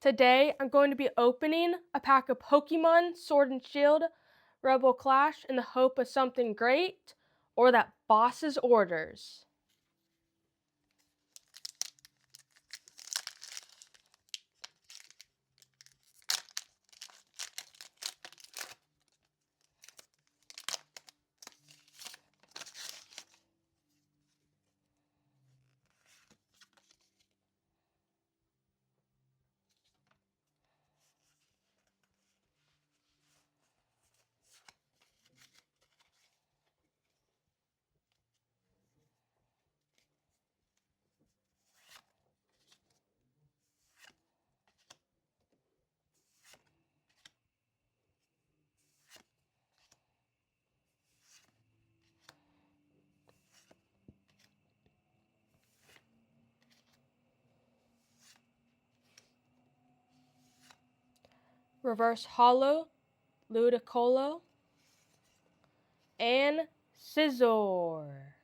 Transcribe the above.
Today, I'm going to be opening a pack of Pokémon Sword and Shield Rebel Clash in the hope of something great or that boss's orders. Reverse Hollow, Ludicolo, and Scizor.